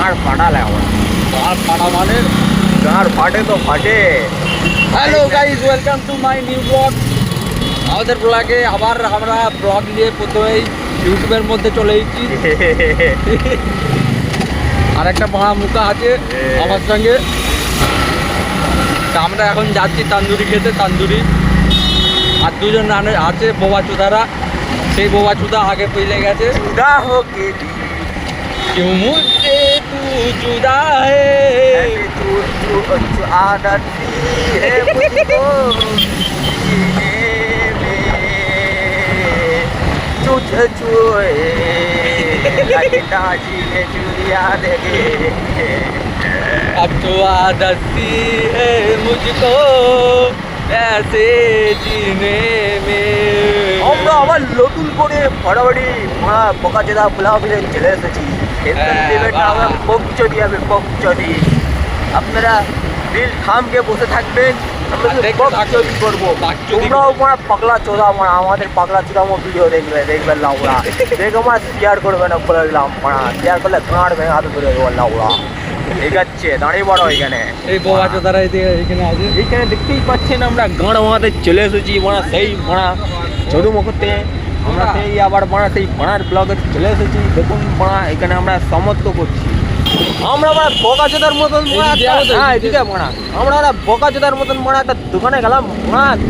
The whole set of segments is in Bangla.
গাঁড় ফাটা লাগা, গাঁড় ফাটা মানে গাঁড় ফাটে তো ফাটে। Hello guys, welcome to my new blog. আমাদের ব্লগে আবার আমরা ব্লগ নিয়ে প্রথমেই ইউটিউবের মধ্যে চলে এসেছি। আর একটা মহা মুখা আছে আমার সঙ্গে। তা আমরা এখন যাচ্ছি তান্দুরি খেতে, তান্দুরি। আর দুজন আছে বোবা চুদারা, সেই বোবা চুদা আগে পইলে গেছে। जुदा होके भी क्यों मुझसे तू जुदा है, तू तू आदत सी है मुझको जीने में, तुझे छुए लगता जीने चुरिया देगे। अब तो आदत सी है मुझको ऐसे जीने में। আমরা আবার নতুন করে ফটাফটি বোকাচোদা ব্লগ নিয়ে চলে এসেছি। আমরা পকচুরি হবে, পকচুরি। আপনারা দিল থামকে বসে থাকবেন, আমরা পকচুরি করবো। তোমরাও মানে পাগলা চোদা, মানে আমাদের পাগলা চোদা ভিডিও দেখবেন লাউড়া। দেখে আমার শেয়ার করবে না, বলে দিলাম। শেয়ার করলে গাঁড় ভেঙে হাতে ধরে দেবো লাউড়া। ঠিক আছে, দাঁড়িয়ে পড়ো এখানে। এই বোবা চোদারা এখানে আছে। এইখানে দেখতেই পাচ্ছেন আমরা গাঁড় ভাঙাতে চলে এসেছি। মানে সেই মানে চোদু মুখতে আমরা সেই আবার মানে সেই পাড়ার ব্লগে চলে এসেছি। দেখুন পাড়া, এখানে আমরা সমর্থ করছি। আমরা মানে বোকাচোদার মতন এদিকে মানা, আমরা ওরা বোকাচোদার মতন মানে একটা দোকানে গেলাম।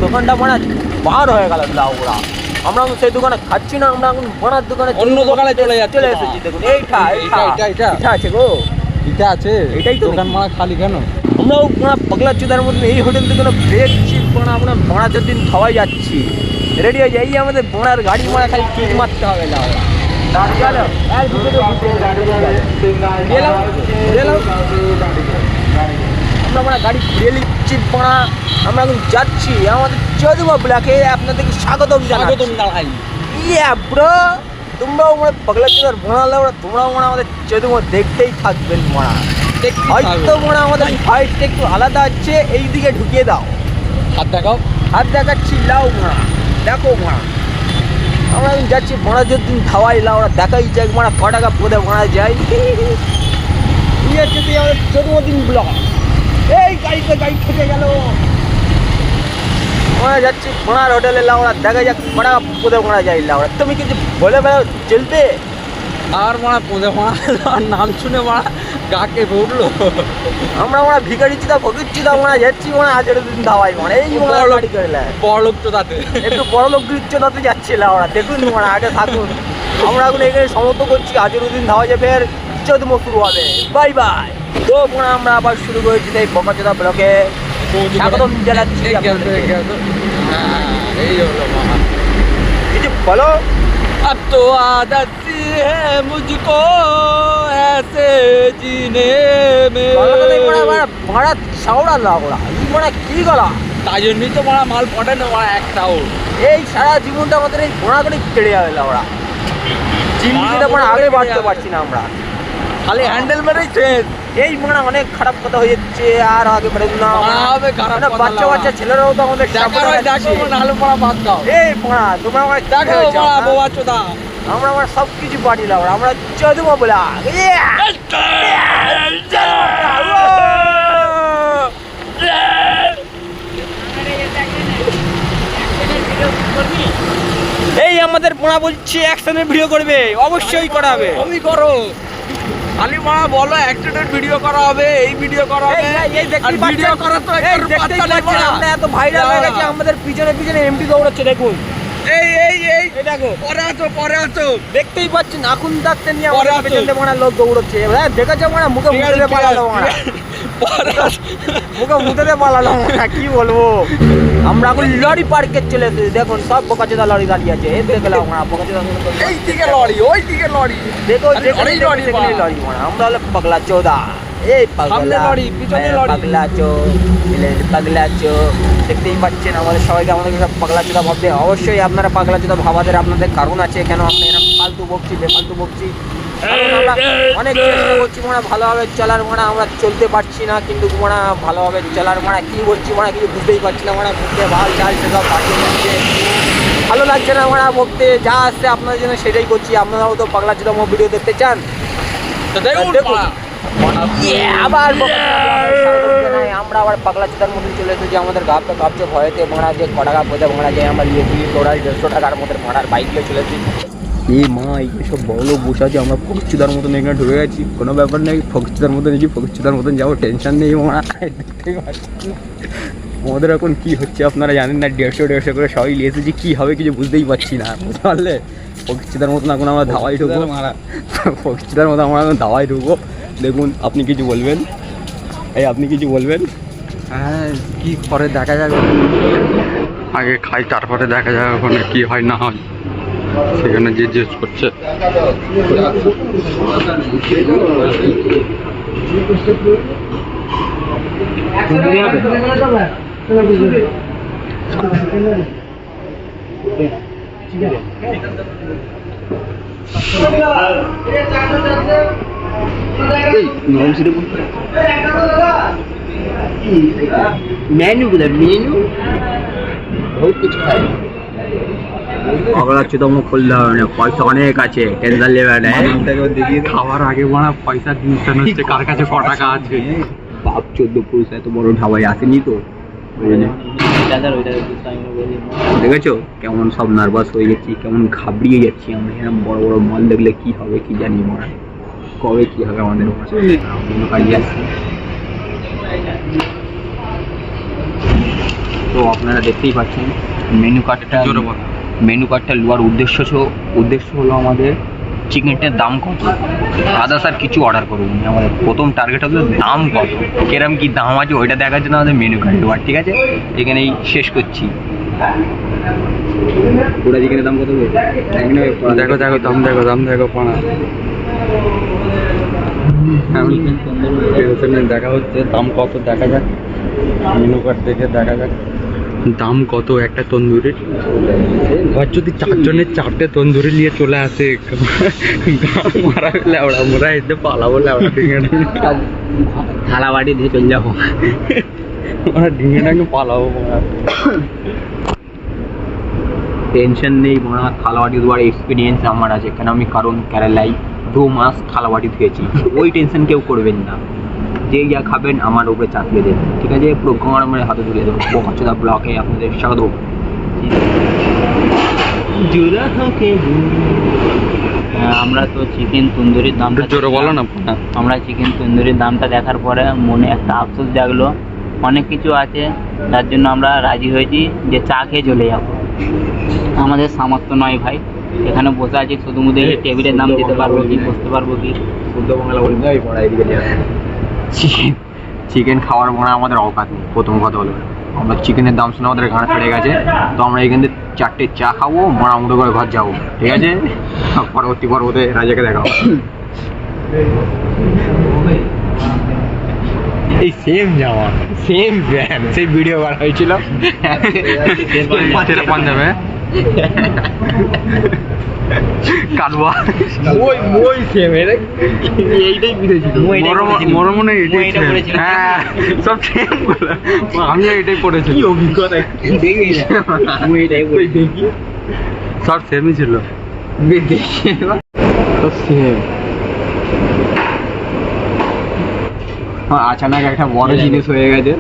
দোকানটা মানে বার হয়ে গেল ওরা। আমরা সেই দোকানে খাচ্ছি না, আমরা এখন বড়ার দোকানে অন্য দোকানে চলে এসেছি। দেখুন এইটা আছে গো, এটা আছে। এটাই তো দোকান মারা খালি কেন? আমরাও মানে পাগলা চোদার মতন এই হোটেল থেকে দেখছি। আমরা বড়া দিন খাওয়াই যাচ্ছি, রেডি হয়ে যাই। আমাদের বড়ার গাড়ি মারা খালি কিক মারতে হবে না। আমরা মানে গাড়ি ঘুরে নিচ্ছি পড়া। আমরা এখন যাচ্ছি আমাদের চৌধুরী ব্লকে। আপনাদেরকে স্বাগতম জানাই। ইয়া ব্রো, তোমরাও মানে পাগলা চোদার বড়ালে তোমরাও মানে আমাদের চৌধুরী দেখতেই থাকবেন। মরা হয়তো মনে আমাদের ফাইটটা একটু আলাদা আছে, এই দিকে ঢুকিয়ে দাও। হাত দেখাও, হাত দেখাচ্ছি। লাও মারা, দেখো মারা। আমরা এখন যাচ্ছি মারা, যদিন খাওয়াই লাও ওরা দেখাই যাক মারা ক টাকা পদে মারা যায়। এই হচ্ছে তুই আমাদের জন্মদিন ব্লগ। এই গাড়ি থেকে গেল। আমরা যাচ্ছি মারার হোটেলে লাউড়া, দেখা যাক ক টাকা পদে মারা যায় লাউড়া। তুমি কিছু বলে বেড়াও চলবে। আর মারা পদে মারা নাম শুনে মারা গাকে উঠলো। আমরা মানে ভিখারি চিতা ফকির চিতা মানে যাচ্ছি মানে আজের দিন ধাওয়াই মানে এই গাড়ি করে বড়লোক তো তাতে একটু বড় লোক তাতে যাচ্ছিলাম। আমরা দেখুন মানে আগে থাকুন। আমরা এখন এখানে সমর্থ করছি। আজের দিন ধাওয়া যাবে, আর চোদ্দ শুরু হবে। Bye bye. তো মানে আমরা আবার শুরু করেছি এই বোকাচোদা ব্লকে। স্বাগতম জানাচ্ছি। এই হলো মারা। কিছু বলো। अब तो आदत सी है मुझको ऐसे जीने में। ভাড়া ছাওড়া লাগলা মানে কি গলা। তাই জন্যই তো মারা মাল পটে না মারা একটাও। এই সারা জীবনটা আমাদের এই ঘোড়া করে কেড়ে যাবে ওরা। জিন্দগিটা মানে আগে বাড়তে পারছি না আমরা, খালি হ্যান্ডেল মেরেই শেষ। এই মানে অনেক খারাপ কথা হয়ে যাচ্ছে। আর আগে বেড়ে না হবে খারাপ কথা। বাচ্চা বাচ্চা ছেলেরাও তো আমাদের দেখো নাহলে পড়া বাদ দাও। এই পড়া তোমরা আমার দেখো পড়া বোবা চোদা। আমরা আমার সব কিছু পাঠিয়ে দাও। আমরা চৌধুরী বলা এই আমাদের পোড়া বলছি অ্যাকশনের ভিডিও করবে, অবশ্যই করা হবে। তুমি করো খালি মা বলো অ্যাক্সিডেন্ট ভিডিও করা হবে, এই ভিডিও করা হবে। এই দেখতেই ভিডিও করা তো দেখতেই পাচ্ছেন আমরা এত ভাইরাল হয়ে গেছে। আমাদের পিছনে পিছনে এমপি দৌড়াচ্ছে দেখুন। এই দেখো পরে আছো দেখতেই পাচ্ছেন। এখন ডাকতে নিয়ে আমাদের পেছনে মানে লোক দৌড়চ্ছে। হ্যাঁ দেখেছো মানে মুখে মুখে পালালো মানে মুখে পালালো মানে কি বলবো। আমরা এখন লরি পার্কে চলে এসেছি। দেখুন সব বোকাচোদা লরি দাঁড়িয়ে আছে। এই দেখলাম আমরা বোকাচোদা এই দিকে লরি, ওই দিকে লরি। দেখো লরি মানে আমরা হলো পাগলা চোদা। এই পাগলা লরি, পিছনে লরি। পাগলা চো দেখতেই পাচ্ছেন আমাদের সবাইকে আমাদের সব পাগলা চোদা ভাবতে। অবশ্যই আপনারা পাগলা চোদা ভাবাদের আপনাদের কারণ আছে। কেন আমরা এরকম ফালতু বকছি, বেফালতু বকছি। আমরা অনেক চেষ্টা করছি মানে ভালোভাবে চলার, মানে আমরা চলতে পারছি না। কিন্তু মানে ভালোভাবে চলার মানে কি বলছি মানে কিছু বুঝতেই পারছি না। মানে বুঝতে ভাল চাল সেসব পাঠিয়ে যাচ্ছে, ভালো লাগছে না। মানে বকতে যা আসছে আপনাদের জন্য সেটাই করছি। আপনারাও তো পাগলা চোদা ভিডিও দেখতে চান, দেখুন আবার আমরা আবার পাগলা চোদার মধ্যে চলে এসেছি আমাদের গাপটা কাঁপছে ভয়েতে ভাড়া যে ক টাকা পয়সা ভাড়া যায় আমরা নিয়েছি টোটাল 150 টাকার মধ্যে ভাড়ার বাইক নিয়ে চলেছি। মা এইগুলো সব বড় লোক বসে আছে, আমরা ফকিচুদার মতন এখানে ঢুকে গেছি। কোনো ব্যাপার নেই, ফকিচুদার মতন নিয়েছি, ফকিচুদার মতন যাবো, টেনশন নেই। মা আমাদের এখন কী হচ্ছে আপনারা জানেন না, 150 করে সবাই নিয়ে এসেছি, কী হবে কিছু বুঝতেই পারছি না, বুঝতে পারলে? ফকিচুদার মতন এখন আমরা ধাবায় ঢুকবো, ফকিচুদার মতন আমরা এখন ধাবায় ঢুকবো। দেখুন আপনি কিছু বলবেন? আপনি কিছু বলবেন? হ্যাঁ, কি করে দেখা যাবে, আগে খাই তারপরে দেখা যাবে ওখানে কি হয় না হয়, সেখানে যে জিজ্ঞেস করছে। मेन्यू किधर? मेन्यू बहुत कुछ खाए। अगला चुदा मुख खुल रहा है, पैसा অনেক আছে, টেনশন নেবে না। খাওয়ার আগে বড় পয়সা টেনশন হচ্ছে কার কাছে ক টাকা আছে। বাপ 14 পুরুষ এত বড় ঢাবায় আসেনি তো, দেখেছো কেমন সব নার্ভাস হয়ে গেছি, কেমন ঘাবড়িয়ে যাচ্ছি আমরা। এরকম বড় বড় মাল দেখলে কি হবে কি জানি, মনে কবে কি হবে আমাদের কাজে আসছে। তো আপনারা দেখতেই পাচ্ছেন মেনু কার্ডটা নেওয়ার উদ্দেশ্য হলো আমাদের চিকেনটার দাম কত, আদার্স আর কিছু অর্ডার করবো না। আমাদের প্রথম টার্গেট হলো দাম কত, কিরম কি দাম আছে ওইটা দেখার জন্য আমাদের মেনু কার্ড নেওয়ার। ঠিক আছে, এখানেই শেষ করছি। পুরা চিকেনের দাম কত? দেখো দাম দেখো পানা দেখা হচ্ছে দাম কত, দেখা যাক মেনু কার্ড দেখে দেখা যাক দাম কত একটা তন্দুরির। এবার যদি 4 জনের 4টে তন্দুরি নিয়ে চলে আসে, মারা গেলে আমরা এতে পালাবো, থালা বাটি দিয়ে চলে যাবো, আমরা ডিঙেটাকে পালাবো। টেনশন নেই মনে, থালাবাটি ধোয়ার এক্সপিরিয়েন্স আমার আছে, কেন আমি কারণ কেরালায় 2 মাস থালাবাটি ধুয়েছি। ওই টেনশন কেউ করবেন না, যে যা খাবেন আমার উপরে চাপিয়ে দেবেন। ঠিক আছে, পুরো গাঁড় মেরে হাতে তুলে দেবো। বকাচোদা ব্লকে আপনাদের স্বাগত। আমরা তো চিকেন তন্দুরির দামটা জোরে বলো না। আমরা চিকেন তন্দুরির দামটা দেখার পরে মনে একটা আফসোস জাগলো, অনেক কিছু আছে তার জন্য আমরা রাজি হয়েছি যে চা খেয়ে চলে যাবো। আমাদের সামর্থ্য নয় ভাই, এখানে বসে আছি শুধু মুধে টেবিলের দাম দিতে পারবো কি, বসতে পারবো কি? শুদ্ধ বাংলা বলতে হয় পড়া এদিকে চিকেন খাওয়ার মনে আমাদের অকাত নেই। প্রথম কথা হলো আমরা চিকেনের দাম শুনে আমাদের ঘাড় ফেড়ে গেছে, তো আমরা এখান থেকে 4টে চা খাবো, মোড়া মুড়ো করে ঘর যাবো। ঠিক আছে, পরবর্তী পর্বতে রাজাকে দেখাবো। এই সেম জামা, সেম ব্র্যান্ড, সেই ভিডিও করা হয়েছিল পাঞ্জাবে কাটবা ওই সেম এইটাই ভিডিও ছিল। মনে মনে এটাই ছিল, হ্যাঁ সব সেম। আমি এটাই পড়েছি, কি অভিজ্ঞতা দেখি সব সেমই ছিল তো সেম। আচানক একটা বড় জিনিস হয়ে গেছে,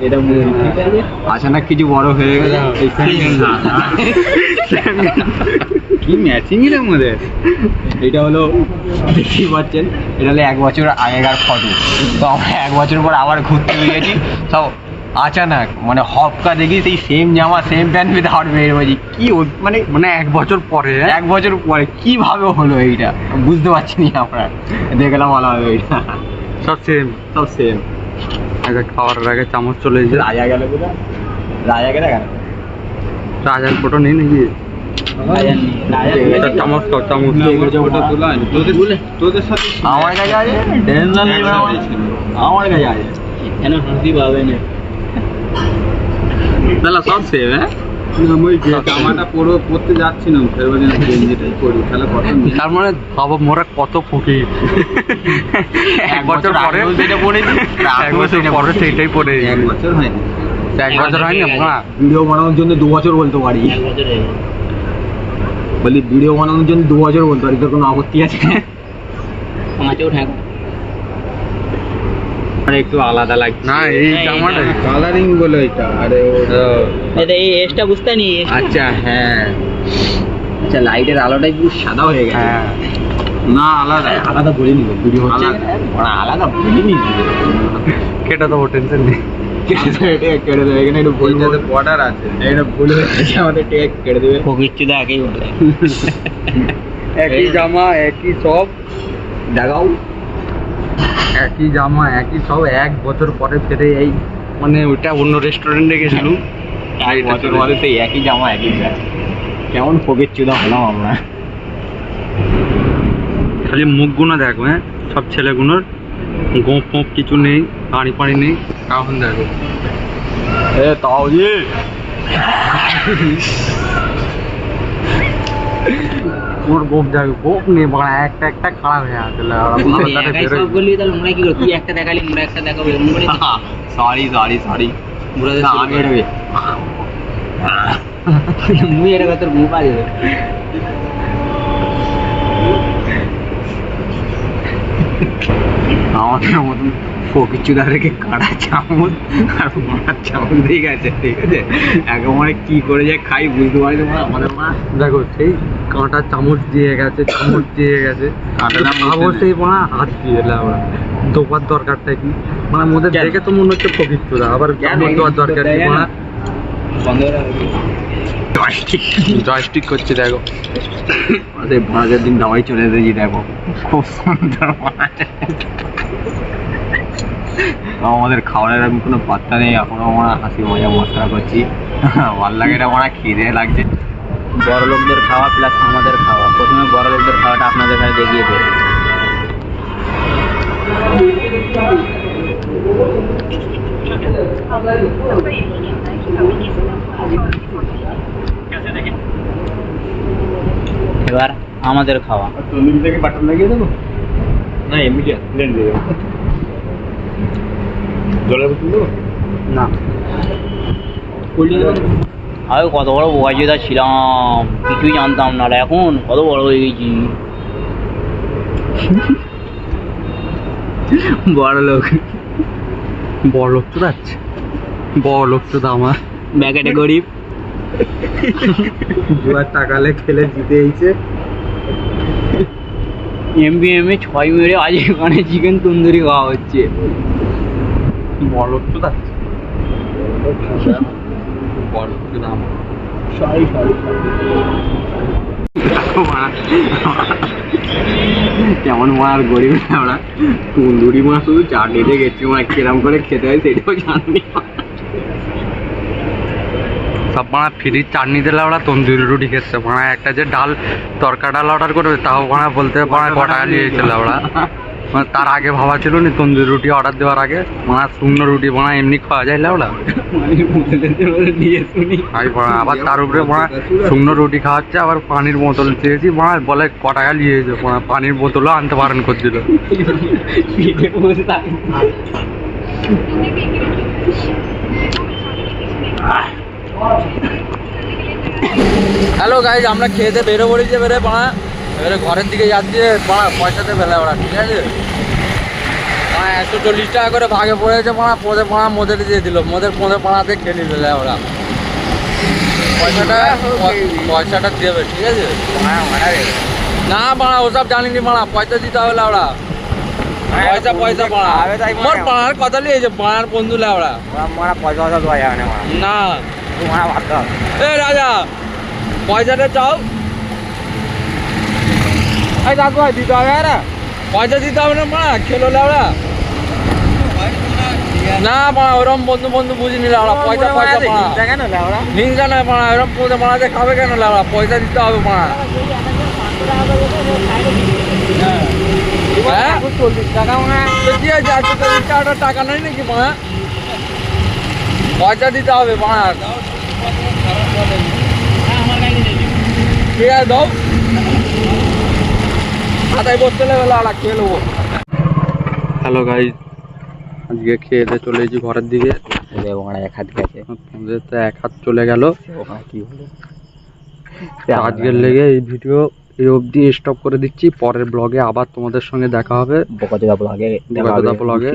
এটা আচানক কিছু বড় হয়ে গেছে। কি ম্যাচিং এর মধ্যে, এটা হলো দেখতেই পাচ্ছেন, এটা হলো 1 বছর আগেকার ফটো। তো আমরা 1 বছর পর আবার ঘুরতে বেরিয়েছি, সব আচানক মানে হপকা দেখি সেই সেম জামা সেম প্যান্ট পেতে আবার বেরিয়ে বলছি কি মানে 1 বছর পরে, 1 বছর পরে কিভাবে হলো এইটা বুঝতে পারছি না। আমরা দেখলাম ভালো হবে এইটা, সব সেম খাওয়ার আগে চামচ চলে এসেছে। রাজা গেল কোথায়? রাজা গেলে কেন? রাজার ফটো নেই নাকি? চামচ তোদের সাথে আমার কাছে আছে, টেনশন নেই আমার কাছে আছে, কেন হাসি পাবে না? তাহলে সব সেম। হ্যাঁ, আমি জামাটা পরতে যাচ্ছি না, গেঞ্জিটাই পরি, তাহলে কত। তার মানে বাবা মোরা কত ফুটি, 1 বছর পরে যেটা পড়েছি, 1 বছর পরে সেইটাই পড়ে। 1 বছর হয়নি, 1 বছর হয়নি। ভিডিও বানানোর জন্য 2 বছর বলতে পারি, বলি ভিডিও বানানোর জন্য 2 বছর বলতে পারি। তোর কোনো আপত্তি আছে? মানে একটু আলাদা লাগছে না এই জামাটা কালারিং বলে এটা, আরে এই এসটা বুঝতে নি আচ্ছা হ্যাঁ আচ্ছা লাইটের আলোটা একটু সাদা হয়ে গেছে হ্যাঁ না আলাদা আলাদা বলিনি ভিডিও হচ্ছে আলাদা। আলাদা বলিনি কেটে দেবো টেনশন নেই কেটে দেবে এখানে একটু ভুল এইটাতে বর্ডার আছে, এটা ভুল হয়ে গেছে আমাদের টেক কেটে দেবে ফকিচ্চুদা একই বলে একই জামা একই সব দেখাও একই জামা একই সব 1 বছর পরে ফিরে এই মানে ওটা অন্য রেস্টুরেন্টে গেছিলাম এক বছর পরে সেই একই জামা একই ব্যাগ কেমন ফকিচ্চুদা হলাম আমরা খালি মুখগুলো দেখো হ্যাঁ সব ছেলেগুলোর গোপ ফোপ কিছু নেই পানি পানি নেই এখন দেখো এ তাও যে ওর গোপ দেখো গোপ নেই বড় একটা একটা খারাপ হয়ে আছে তুই একটা দেখালি মোরা একটা দেখাবো সরি সরি সরি আমি এটা মুই এটা তোর মুখ আছে আমাদের মতন ফকিচুদারকে কাঁটা চামচ আর মার চামচ দিয়ে গেছে ঠিক আছে একেবারে কি করে যে খাই বুঝতে পারি না আমাদের মা দেখো সেই কাঁটা চামচ দিয়ে গেছে অবশ্যই মানে হাত দিয়ে এলে আমরা দোকার দরকারটা কি মানে মোদের দেখে তো মনে হচ্ছে ফকিরচুদা আবার চামচ দেওয়ার দরকার কি মানে জয়স্টিক করছে দেখো সেই ভাঁজের দিন দাওয়াই চলে এসেছি দেখো খুব সুন্দর আমাদের খাবারের আমি কোনো পাত্তা নেই এখনো আমরা হাসি মজা মশলা করছি ভাল লাগে এটা আমার খিদে লাগছে বড় লোকদের খাওয়া প্লাস আমাদের খাওয়া প্রথমে বড় লোকদের খাওয়াটা আপনাদের কাছে দেখিয়ে দেবো এবার আমাদের খাওয়া তন্দুরি থেকে বাটন লাগিয়ে দেবো না এমনি প্লেন দিয়ে দেবো জলের বোতল দেবো না আমি কত বড় বোকাচোদা ছিলাম কিছুই জানতাম না আর এখন কত বড় হয়ে গেছি বড় লোক তো যাচ্ছে বড় লোক তো আমার ব্যাকেটে গরিব দুবার টাকালে খেলে জিতে এইছে এমবিএমে 6 মেরে আজ এখানে চিকেন তন্দুরি খাওয়া হচ্ছে বড় লোক তো যাচ্ছে বড় লোক তো আমার সরি কেমন মার গরিব আমরা তন্দুরি মাছ শুধু চাটনিতে গেছি মা কিরম করে খেতে হয় সেটাও জানি সব মারা ফ্রি চাটনি দিলে ওরা তন্দুরি রুটি খেতে মারা একটা যে ডাল তরকা ডাল অর্ডার করবে তাও মারা বলতে মারা ক টাকা নিয়েছিল ওরা মানে তার আগে ভাবা ছিল নি তন্দুরি রুটি অর্ডার দেওয়ার আগে মারা শুকনো রুটি মারা এমনি খাওয়া যায় ওরা দিয়ে শুনি আবার তার উপরে মারা শুকনো রুটি খাওয়াচ্ছে আবার পানির বোতল চেয়েছি মারা বলে ক টাকা নিয়েছে মারা পানির বোতলও আনতে বারণ করছিল হ্যালো গাইজ আমরা খেতে বেরো পড়েছি এবারে পাড়া এবারে ঘরের দিকে যাচ্ছি পাড়া পয়সাতে ফেলে ওরা ঠিক আছে 140 টাকা করে ভাগে পড়েছে পাড়া পদে পাড়া মোদের দিয়ে দিল মোদের পদে পাড়াতে খেয়ে নিলে ওরা পয়সাটা দেবে ঠিক আছে না পাড়া ওসব জানিনি পাড়া পয়সা দিতে হবে ওরা পয়সা পাড়া মোর পাড়ার কথা নিয়েছে পাড়ার বন্ধু ওরা পয়সা দেওয়া যাবে না না তোমার ভাবতে হবে এ রাজা পয়সাটা চাও এই দাদু ভাই দিতে হবে না পয়সা দিতে হবে না মা খেলো ওরা না মা ওরম বন্ধু বুঝি নিলে ওরা পয়সা কেন ওরা হিংসা নয় মা এরম পৌঁছে মারাতে খাবে কেন ওরা পয়সা দিতে হবে মা হ্যাঁ 40 টাকা মনে তো কি আছে 140 টাকাটা টাকা নেই নাকি মা পয়সা দিতে হবে মা ঠিক আছে দাও হাতায় বসতে লেগে ওরা খেয়ে নেবো হ্যালো গাইজ আজকে খেয়ে দিয়ে চলে এসেছি ঘরের দিকে ওখানে এক হাত গেছে আমাদের তো এক হাত চলে গেল ওখানে কি হলো আজকের লেগে এই ভিডিও এই অবধি স্টপ করে দিচ্ছি পরের ব্লগে আবার তোমাদের সঙ্গে দেখা হবে বোকাচোদা ব্লগে ব্লগে